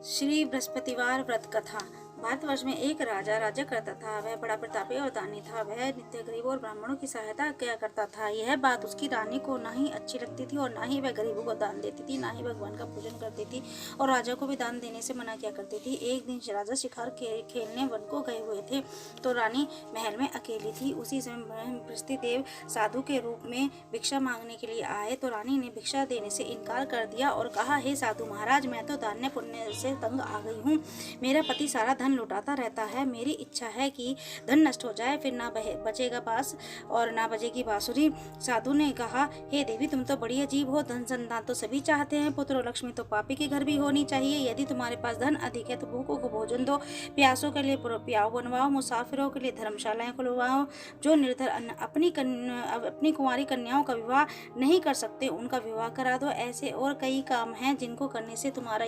श्री बृहस्पतिवार व्रत कथा। भारतवर्ष में एक राजा राज्य करता था। वह बड़ा प्रतापी और दानी था। वह नित्य गरीबों और ब्राह्मणों की सहायता किया करता था। यह बात उसकी रानी को ना ही अच्छी लगती थी और ना ही वह गरीबों को दान देती थी, ना ही भगवान का पूजन करती थी और राजा को भी दान देने से मना किया करती थी। एक दिन राजा शिकार खेलने वन को गए हुए थे तो रानी महल में अकेली थी। उसी समय बृहस्पतिदेव साधु के रूप में भिक्षा मांगने के लिए आए तो रानी ने भिक्षा देने से इनकार कर दिया और कहा, हे साधु महाराज, मैं तो दान्य पुण्य से तंग आ गई हूँ। मेरा पति सारा धन लुटाता रहता है। मेरी इच्छा है कि धन नष्ट हो जाए, फिर ना बचेगा बांस और ना बजेगी बांसुरी। साधु ने कहा, हे देवी, तुम तो बड़ी अजीब हो। धन संतान तो सभी चाहते हैं, पुत्र और लक्ष्मी तो पापी के घर भी होनी चाहिए। यदि तुम्हारे पास धन अधिक है तो भूखों को भोजन दो, प्यासों के लिए प्याऊ बनवाओ, मुसाफिरों के लिए धर्मशालाएं खुलवाओ। जो निर्धन अपनी कुंवारी कन्याओं का विवाह नहीं कर सकते उनका विवाह करा दो। ऐसे और कई काम हैं जिनको करने से तुम्हारा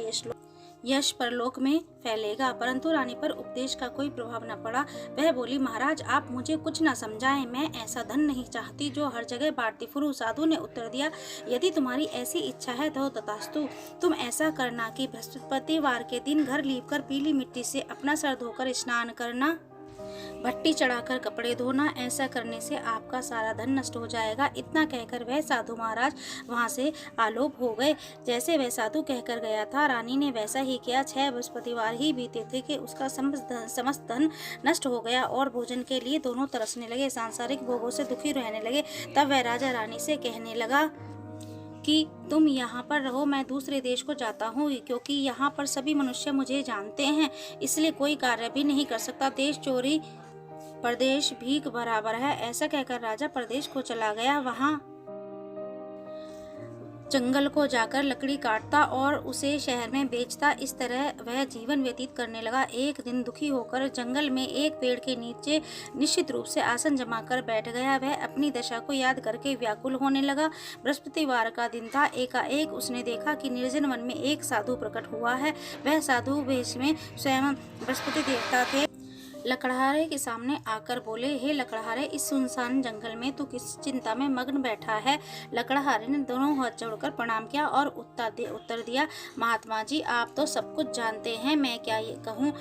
यश परलोक में फैलेगा। परंतु रानी पर उपदेश का कोई प्रभाव न पड़ा। वह बोली, महाराज, आप मुझे कुछ न समझाएं। मैं ऐसा धन नहीं चाहती जो हर जगह बांटती फिरूं। साधु ने उत्तर दिया, यदि तुम्हारी ऐसी इच्छा है तो तथास्तु। तुम ऐसा करना कि बृहस्पतिवार के दिन घर लीपकर पीली मिट्टी से अपना सर धोकर स्नान करना, भट्टी चढ़ाकर कपड़े धोना। ऐसा करने से आपका सारा धन नष्ट हो जाएगा। इतना कहकर वह साधु महाराज वहां से आलोप हो गए। जैसे वह साधु कहकर गया था, रानी ने वैसा ही किया। 6 बृहस्पतिवार ही बीते थे कि उसका समस्त धन नष्ट हो गया और भोजन के लिए दोनों तरसने लगे, सांसारिक भोगों से दुखी रहने लगे। तब वह राजा रानी से कहने लगा कि तुम यहाँ पर रहो, मैं दूसरे देश को जाता हूँ, क्योंकि यहाँ पर सभी मनुष्य मुझे जानते हैं, इसलिए कोई कार्य भी नहीं कर सकता। देश चोरी परदेश भीख बराबर है। ऐसा कहकर राजा परदेश को चला गया। वहां जंगल को जाकर लकड़ी काटता और उसे शहर में बेचता। इस तरह वह जीवन व्यतीत करने लगा। एक दिन दुखी होकर जंगल में एक पेड़ के नीचे निश्चित रूप से आसन जमा कर बैठ गया। वह अपनी दशा को याद करके व्याकुल होने लगा। बृहस्पतिवार का दिन था। एकाएक उसने देखा कि निर्जन वन में एक साधु प्रकट हुआ है। वह साधु वेश में स्वयं बृहस्पति देवता थे। लकड़हारे के सामने आकर बोले, हे लकड़हारे, इस सुनसान जंगल में तू किस चिंता में मग्न बैठा है? लकड़हारे ने दोनों हाथ जोड़कर प्रणाम किया और उत्तर दिया, महात्मा जी, आप तो सब कुछ जानते हैं, मैं क्या ये कहूँ।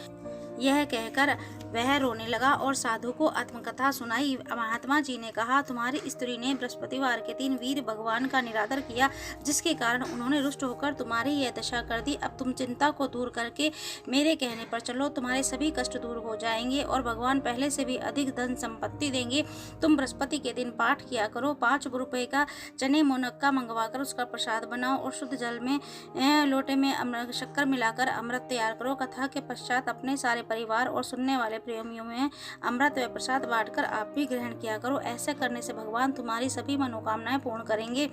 यह कहकर वह रोने लगा और साधु को आत्मकथा सुनाई। महात्मा जी ने कहा, तुम्हारी स्त्री ने बृहस्पतिवार के दिन वीर भगवान का निरादर किया, जिसके कारण उन्होंने रुष्ट होकर तुम्हारी यह दशा कर दी। अब तुम चिंता को दूर करके मेरे कहने पर चलो, तुम्हारे सभी कष्ट दूर हो जाएंगे और भगवान पहले से भी अधिक धन संपत्ति देंगे। तुम बृहस्पति के दिन पाठ किया करो। 5 रुपए का चने मुनक्का मंगवाकर उसका प्रसाद बनाओ और शुद्ध जल में लोटे में शक्कर मिलाकर अमृत तैयार करो। कथा के पश्चात अपने सारे परिवार और सुनने वाले प्रेमियों में अमृत व प्रसाद बांटकर आप भी ग्रहण किया करो। ऐसा करने से भगवान तुम्हारी सभी मनोकामनाएं पूर्ण करेंगे।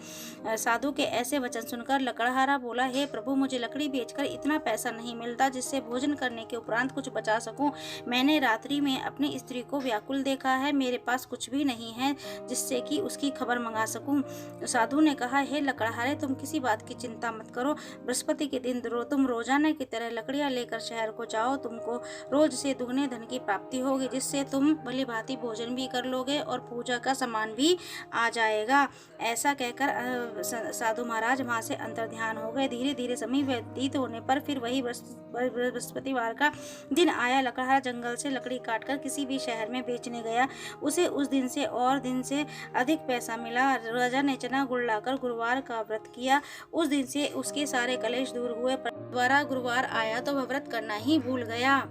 साधु के ऐसे वचन सुनकर लकड़हारा बोला, हे प्रभु, मुझे लकड़ी बेचकर इतना पैसा नहीं मिलता जिससे भोजन करने के उपरांत कुछ बचा सकूं। मैंने रात्रि में अपनी स्त्री को व्याकुल देखा है। मेरे पास कुछ भी नहीं है जिससे कि उसकी खबर मंगा सकूं। साधु ने कहा, हे लकड़हारे, तुम किसी बात की चिंता मत करो। बृहस्पति के दिन तुम रोजाना की तरह लकड़ियां लेकर शहर को जाओ। तुमको रोज से दुगने धन की प्राप्ति होगी, जिससे तुम भली भांति भोजन भी कर लोगे और पूजा का सामान भी आ जाएगा। ऐसा कहकर साधु महाराज वहां से अंतर्ध्यान हो गए। धीरे धीरे समय व्यतीत होने पर फिर वही बृहस्पतिवार का दिन आया। लकड़हारा जंगल से लकड़ी काटकर किसी भी शहर में बेचने गया। उसे उस दिन से और दिन से अधिक पैसा मिला। राजा ने चना गुड़ लाकर गुरुवार का व्रत किया। उस दिन से उसके सारे कलेश दूर हुए। दोबारा गुरुवार आया तो वह व्रत करना ही भूल गया।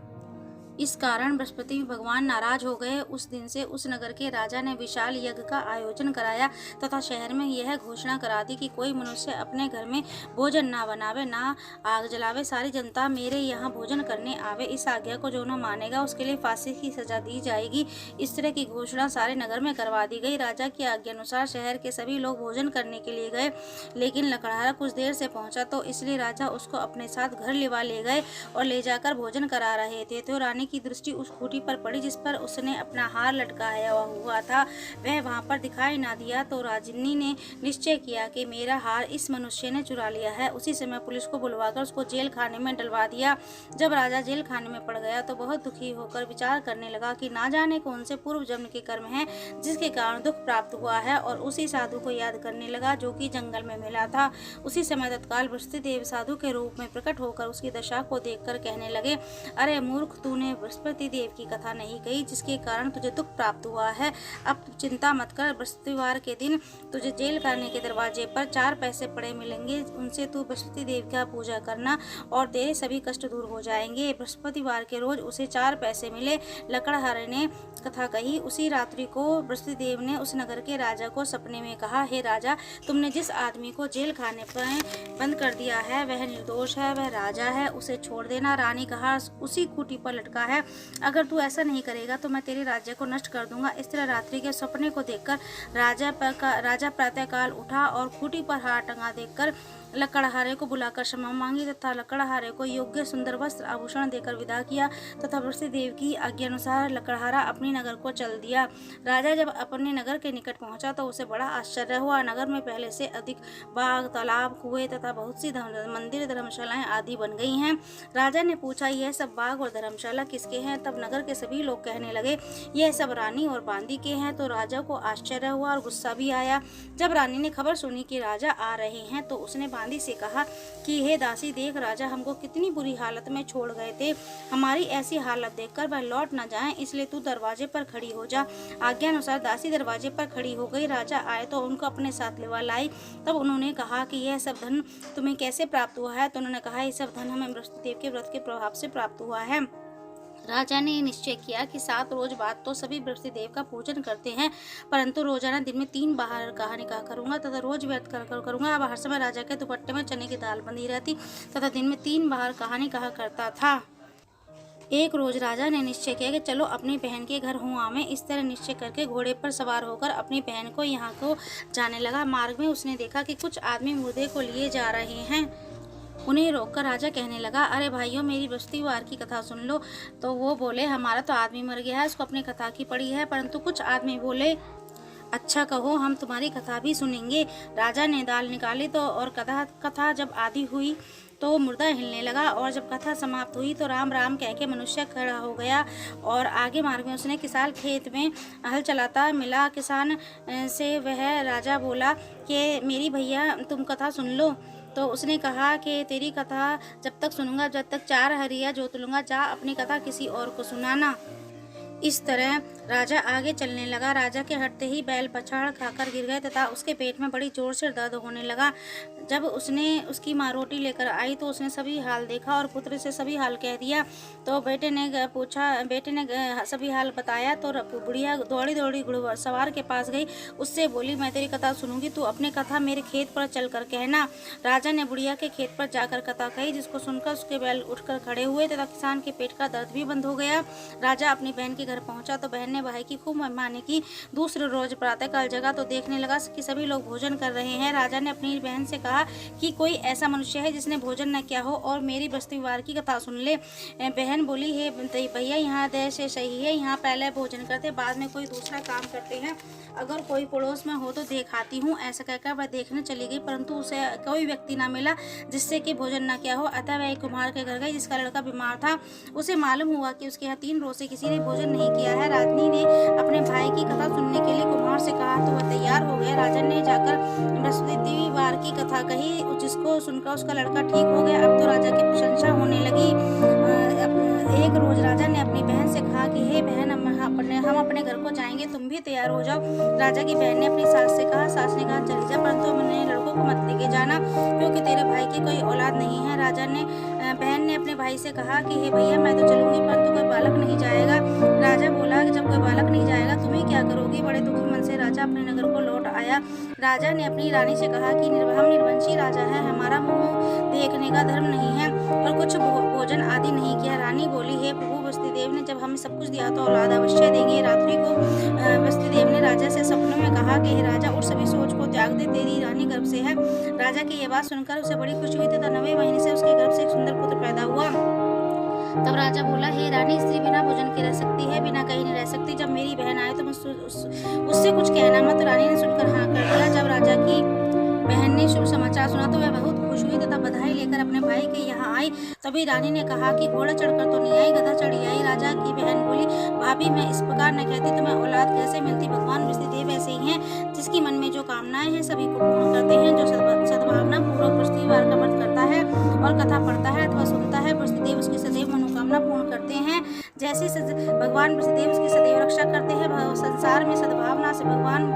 इस कारण बृहस्पति भगवान नाराज हो गए। उस दिन से उस नगर के राजा ने विशाल यज्ञ का आयोजन कराया तथा शहर में यह घोषणा करा दी कि कोई मनुष्य अपने घर में भोजन ना बनावे, ना आग जलावे। सारी जनता मेरे यहाँ भोजन करने आवे। इस आज्ञा को जो न मानेगा उसके लिए फांसी की सजा दी जाएगी। इस तरह की घोषणा सारे नगर में करवा दी गई। राजा की आज्ञा अनुसार शहर के सभी लोग भोजन करने के लिए गए, लेकिन लकड़हारा कुछ देर से पहुंचा तो इसलिए राजा उसको अपने साथ घर ले गए और ले जाकर भोजन करा रहे थे। तो रानी रानी की दृष्टि उस खूंटी पर पड़ी जिस पर उसने अपना हार लटकाया हुआ था। वह वहां पर दिखाई ना दिया तो राजनी ने निश्चय किया कि मेरा हार इस मनुष्य ने चुरा लिया है। उसी समय पुलिस को बुलवाकर उसको जेल खाने में डलवा दिया। जब राजा जेल खाने में पड़ गया तो बहुत दुखी होकर विचार करने लगा कि ना जाने कौन से पूर्व जन्म के कर्म हैं जिसके कारण दुख प्राप्त हुआ है, और उसी साधु को याद करने लगा जो कि जंगल में मिला था। उसी समय तत्काल बृहस्पति देव साधु के रूप में प्रकट होकर उसकी दशा को देखकर कहने लगे, अरे मूर्ख, तूने बृहस्पति देव की कथा नहीं कही जिसके कारण तुझे दुख प्राप्त हुआ है। अब चिंता मत कर, बृहस्पतिवार के दिन तुझे जेल खाने के दरवाजे पर 4 पैसे पड़े मिलेंगे, उनसे तू बृहस्पति देव का पूजा करना और तेरे सभी कष्ट दूर हो जाएंगे। बृहस्पतिवार के रोज उसे 4 पैसे मिले। लकड़हारे ने कथा कही। उसी रात्रि को बृहस्पति देव ने उस नगर के राजा को सपने में कहा, हे राजा, तुमने जिस आदमी को जेल खाने पर बंद कर दिया है वह निर्दोष है, वह राजा है, उसे छोड़ देना। रानी कहा, उसी खूंटी पर लटका है, अगर तू ऐसा नहीं करेगा तो मैं तेरे राज्य को नष्ट कर दूंगा। इस तरह रात्रि के सपने को देखकर राजा प्रातःकाल उठा और खूंटी पर हार टंगा देखकर लकड़हारे को बुलाकर क्षमा मांगी तथा लकड़हारे को योग्य सुंदर वस्त्र आभूषण देकर विदा किया तथा बृहस्पति देव की आज्ञा अनुसार लकड़हारा अपने नगर को चल दिया। राजा जब अपने नगर के निकट पहुंचा तो उसे बड़ा आश्चर्य हुआ। नगर में पहले से अधिक बाग, तालाब, कुएं तथा बहुत सी मंदिर, धर्मशालाएं आदि बन गई हैं। राजा ने पूछा, यह सब बाग और धर्मशाला किसके हैं? तब नगर के सभी लोग कहने लगे, यह सब रानी और बांदी के हैं। तो राजा को आश्चर्य हुआ और गुस्सा भी आया। जब रानी ने खबर सुनी कि राजा आ रहे हैं तो उसने बांदी से कहा कि हे दासी, देख राजा हमको कितनी बुरी हालत में छोड़ गए थे, हमारी ऐसी हालत देखकर वह लौट न जाएं, इसलिए तू दरवाजे पर खड़ी हो जा। आज्ञा अनुसार दासी दरवाजे पर खड़ी हो गई। राजा आए तो उनको अपने साथ लेवा लाई। तब उन्होंने कहा कि यह सब धन तुम्हें कैसे प्राप्त हुआ है? तो उन्होंने कहा, यह सब धन हमें बृहस्पति देव के व्रत के प्रभाव से प्राप्त हुआ है। राजा ने निश्चय किया कि 7 रोज बाद तो सभी बृहस्पति देव का पूजन करते हैं, परंतु रोजाना दिन में 3 बार कहा निकाह करूंगा तथा रोज व्रत कर करूंगा। अब हर समय राजा के दुपट्टे में चने की दाल बंधी रहती तथा दिन में 3 बार कहानी कहा करता था। एक रोज राजा ने निश्चय किया कि चलो अपनी बहन के घर हुआ में। इस तरह निश्चय करके घोड़े पर सवार होकर अपनी बहन को यहाँ को जाने लगा। मार्ग में उसने देखा कि कुछ आदमी मुर्दे को लिए जा रहे हैं। उन्हें रोककर राजा कहने लगा, अरे भाइयों, मेरी बृहस्पतिवार की कथा सुन लो। तो वो बोले, हमारा तो आदमी मर गया है, उसको अपनी कथा की पड़ी है। परंतु कुछ आदमी बोले, अच्छा कहो, हम तुम्हारी कथा भी सुनेंगे। राजा ने दाल निकाली तो और कथा जब आधी हुई तो मुर्दा हिलने लगा, और जब कथा समाप्त हुई तो राम राम कह के मनुष्य खड़ा हो गया। और आगे मार्ग में उसने किसान खेत में हल चलाता मिला। किसान से वह राजा बोला कि मेरी भैया तुम कथा सुन लो। तो उसने कहा कि तेरी कथा जब तक सुनूंगा जब तक 4 हरिया जोत लूंगा, जा अपनी कथा किसी और को सुनाना। इस तरह राजा आगे चलने लगा। राजा के हटते ही बैल पछाड़ खाकर गिर गए तथा उसके पेट में बड़ी जोर से दर्द होने लगा। जब उसकी माँ रोटी लेकर आई तो उसने सभी हाल देखा और पुत्र से सभी हाल कह दिया। तो बेटे ने सभी हाल बताया तो बुढ़िया दौड़ी दौड़ी घुड़सवार के पास गई। उससे बोली, मैं तेरी कथा सुनूंगी, तू अपनी कथा मेरे खेत पर चल कर कहना। राजा ने बुढ़िया के खेत पर जाकर कथा कही, जिसको सुनकर उसके बैल उठकर खड़े हुए तथा किसान के पेट का दर्द भी बंद हो गया। राजा अपनी बहन के घर पहुंचा तो बहन ने भाई की खूब मेहमानी की। दूसरे रोज प्रातःकाल जगा तो देखने लगा कि सभी लोग भोजन कर रहे हैं। राजा ने अपनी बहन से कहा कि कोई ऐसा मनुष्य है जिसने भोजन न किया हो और मेरी बृहस्पतिवार की कथा सुन ले। बहन बोली, हे भैया, यहाँ देश सही है, यहाँ पहले भोजन करते बाद में कोई दूसरा काम करते हैं, अगर कोई पड़ोस में हो तो दिखाती हूँ। ऐसा कहकर वह देखने चली गई, परंतु उसे कोई व्यक्ति न मिला जिससे कि भोजन न किया हो। अतः वह एक कुम्हार के घर गई जिसका लड़का बीमार था। उसे मालूम हुआ कि उसके यहाँ 3 रोज से किसी ने भोजन नहीं किया है। राजनी ने अपने भाई की कथा सुनने के लिए कुम्हार से कहा तो वह तैयार हो गया। राजा ने जाकर बृहस्पतिवार की कथा कही, जिसको सुनकर उसका लड़का ठीक हो गया। अब तो राजा की प्रशंसा होने लगी। एक रोज राजा ने अपनी बहन से कहा कि हे बहन, हम अपने घर को जाएंगे, तुम भी तैयार हो जाओ। राजा की बहन ने अपनी सास से कहा। सास ने कहा, चली जा, परंतु अपने लड़कों को मत लेके जाना क्योंकि तेरे भाई की कोई औलाद नहीं है। बहन ने अपने भाई से कहा कि हे भैया, मैं तो चलूंगी परंतु कोई बालक नहीं जाएगा। राजा बोला कि जब कोई बालक नहीं जाएगा तुम ही क्या करोगी? बड़े दुखी मन से राजा अपने नगर को लौट आया। राजा ने अपनी रानी से कहा कि हम निर्वंशी राजा है, हमारा मुंह देखने का धर्म नहीं है और कुछ भोजन आदि नहीं किया। रानी बोली, हे प्रभु, बृहस्पति देव ने जब हमें सब कुछ दिया तो औलाद अवश्य देंगे। रात्रि को बृहस्पति देव ने राजा से सपनों में कहा कि हे राजा, उठ सभी सोच को त्याग दे, तेरी रानी गर्भ से है। राजा की यह बात सुनकर उसे बड़ी खुशी हुई तथा 9वें महीने से उसके गर्भ से एक सुंदर पुत्र पैदा हुआ। तब राजा बोला, हे रानी, स्त्री बिना उससे कुछ कहना मत। रानी ने सुनकर हाँ कर दिया। जब राजा की बहन ने शुभ समाचार सुना तो वह बहुत खुश हुई तथा बधाई लेकर अपने भाई के यहाँ आई। तभी रानी ने कहा कि घोड़ा चढ़कर तो नहीं आई, गधा चढ़ी आई। राजा की बहन बोली, भाभी मैं इस प्रकार न कहती, तुम्हें औलाद कैसे मिलती? भगवान विष्णुदेव ऐसे ही हैं, जिसकी मन में जो कामनाएं हैं सभी को पूर्ण करते हैं। जो सद्भावना पूर्वक पृथ्वी वार का व्रत करता है और कथा पढ़ता है अथवा सुनता है, विष्णुदेव उसकी सदैव मनोकामना पूर्ण करते हैं। जैसे भगवान विष्णुदेव उसकी सदैव रक्षा करते हैं। संसार में सद्भावना से भगवान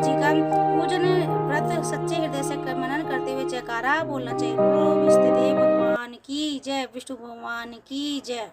जी का पूजन व्रत सच्चे हृदय से मनन करते हुए जयकारा बोलना चाहिए। विष्णुदेव भगवान की जय, विष्णु भगवान की जय।